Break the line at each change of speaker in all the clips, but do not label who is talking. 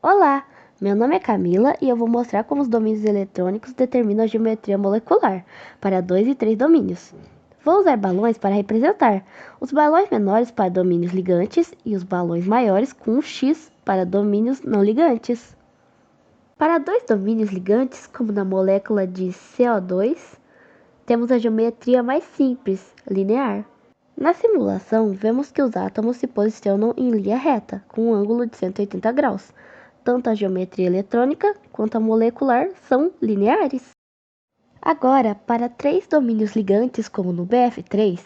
Olá, meu nome é Camila e eu vou mostrar como os domínios eletrônicos determinam a geometria molecular para 2 e 3 domínios. Vou usar balões para representar, os balões menores para domínios ligantes e os balões maiores com um X para domínios não ligantes. Para 2 domínios ligantes, como na molécula de CO2, temos a geometria mais simples, linear. Na simulação, vemos que os átomos se posicionam em linha reta, com um ângulo de 180 graus. Tanto a geometria eletrônica quanto a molecular são lineares. Agora, para 3 domínios ligantes, como no BF3,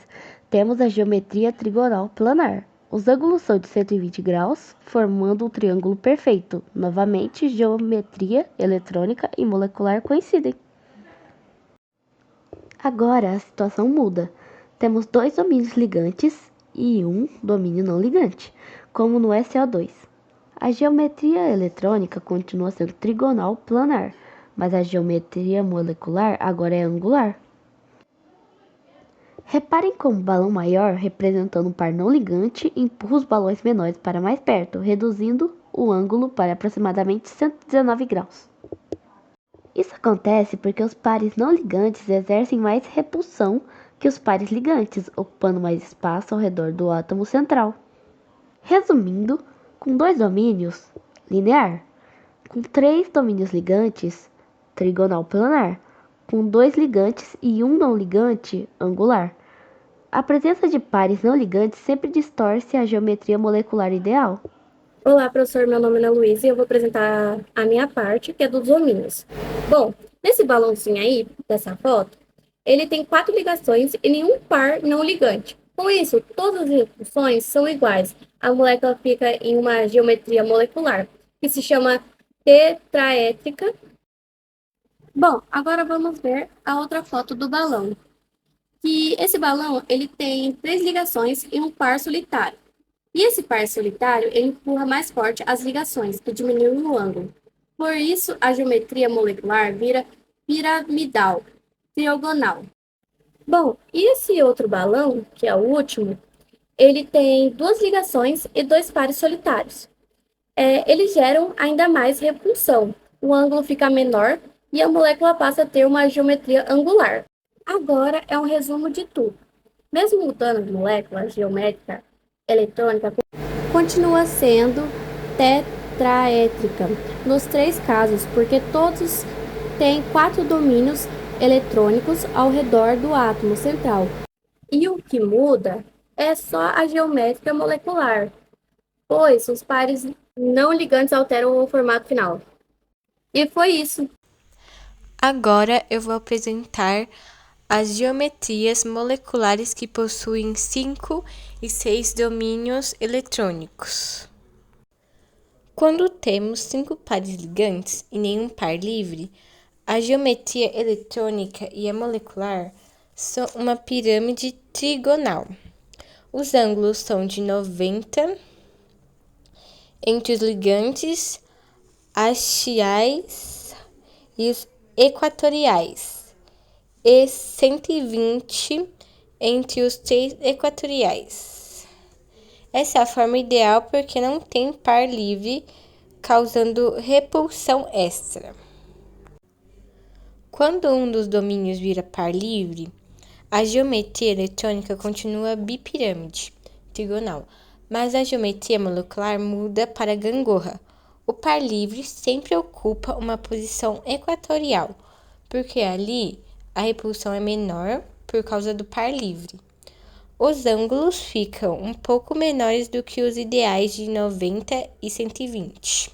temos a geometria trigonal planar. Os ângulos são de 120 graus, formando um triângulo perfeito. Novamente, geometria eletrônica e molecular coincidem. Agora a situação muda. Temos 2 domínios ligantes e um domínio não ligante, como no SO2. A geometria eletrônica continua sendo trigonal planar, mas a geometria molecular agora é angular. Reparem como o balão maior, representando um par não ligante, empurra os balões menores para mais perto, reduzindo o ângulo para aproximadamente 119 graus. Isso acontece porque os pares não ligantes exercem mais repulsão que os pares ligantes, ocupando mais espaço ao redor do átomo central. Resumindo, com 2 domínios, linear; com 3 domínios ligantes, trigonal planar; com 2 ligantes e um não ligante, angular. A presença de pares não ligantes sempre distorce a geometria molecular ideal.
Olá, professor, meu nome é Ana Luísa e eu vou apresentar a minha parte, que é dos domínios. Bom, nesse balãozinho aí, dessa foto, ele tem 4 ligações e nenhum par não ligante. Com isso, todas as repulsões são iguais. A molécula fica em uma geometria molecular, que se chama tetraétrica. Bom, agora vamos ver a outra foto do balão. Que esse balão, ele tem 3 ligações e um par solitário. E esse par solitário ele empurra mais forte as ligações, que diminuem o ângulo. Por isso, a geometria molecular vira piramidal, trigonal. Bom, e esse outro balão, que é o último, ele tem 2 ligações e 2 pares solitários. Eles geram ainda mais repulsão. O ângulo fica menor e a molécula passa a ter uma geometria angular. Agora é um resumo de tudo. Mesmo mudando de molécula geométrica, eletrônica continua sendo tetraétrica nos 3 casos, porque todos têm 4 domínios eletrônicos ao redor do átomo central. E o que muda é só a geométrica molecular, pois os pares não ligantes alteram o formato final. E foi isso.
Agora eu vou apresentar as geometrias moleculares que possuem 5 e 6 domínios eletrônicos. Quando temos 5 pares ligantes e nenhum par livre, a geometria eletrônica e a molecular são uma pirâmide trigonal. Os ângulos são de 90 entre os ligantes axiais e os equatoriais, e 120 entre os 3 equatoriais. Essa é a forma ideal porque não tem par livre, causando repulsão extra. Quando um dos domínios vira par livre, a geometria eletrônica continua bipirâmide, trigonal, mas a geometria molecular muda para gangorra. O par livre sempre ocupa uma posição equatorial, porque ali a repulsão é menor por causa do par livre. Os ângulos ficam um pouco menores do que os ideais de 90 e 120.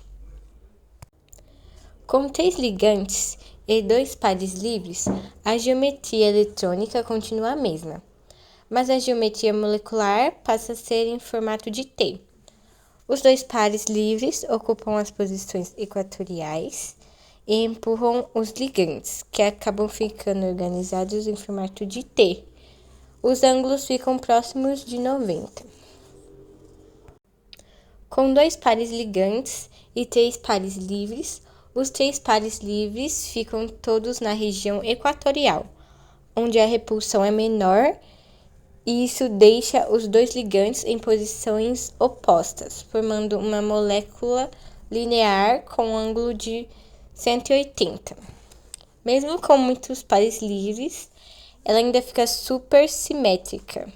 Com 3 ligantes e 2 pares livres, a geometria eletrônica continua a mesma, mas a geometria molecular passa a ser em formato de T. Os 2 pares livres ocupam as posições equatoriais e empurram os ligantes, que acabam ficando organizados em formato de T. Os ângulos ficam próximos de 90. Com 2 pares ligantes e 3 pares livres, os 3 pares livres ficam todos na região equatorial, onde a repulsão é menor, e isso deixa os 2 ligantes em posições opostas, formando uma molécula linear com ângulo de 180. Mesmo com muitos pares livres, ela ainda fica super simétrica.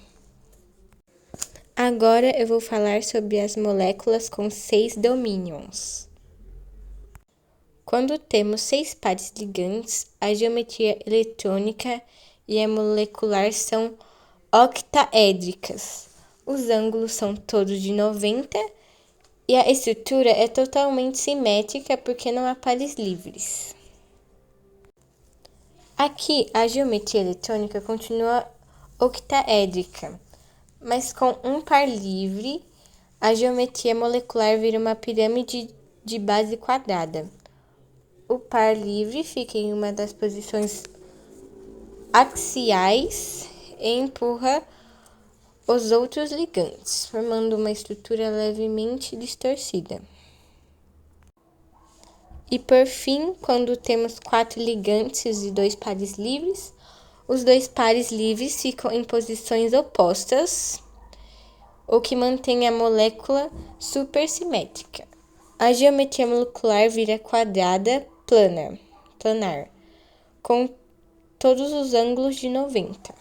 Agora eu vou falar sobre as moléculas com 6 domínios. Quando temos 6 pares ligantes, a geometria eletrônica e a molecular são octaédricas. Os ângulos são todos de 90 e a estrutura é totalmente simétrica porque não há pares livres. Aqui, a geometria eletrônica continua octaédrica, mas com um par livre, a geometria molecular vira uma pirâmide de base quadrada. O par livre fica em uma das posições axiais e empurra os outros ligantes, formando uma estrutura levemente distorcida. E por fim, quando temos 4 ligantes e 2 pares livres, os 2 pares livres ficam em posições opostas, o que mantém a molécula supersimétrica. A geometria molecular vira quadrada planar, com todos os ângulos de 90.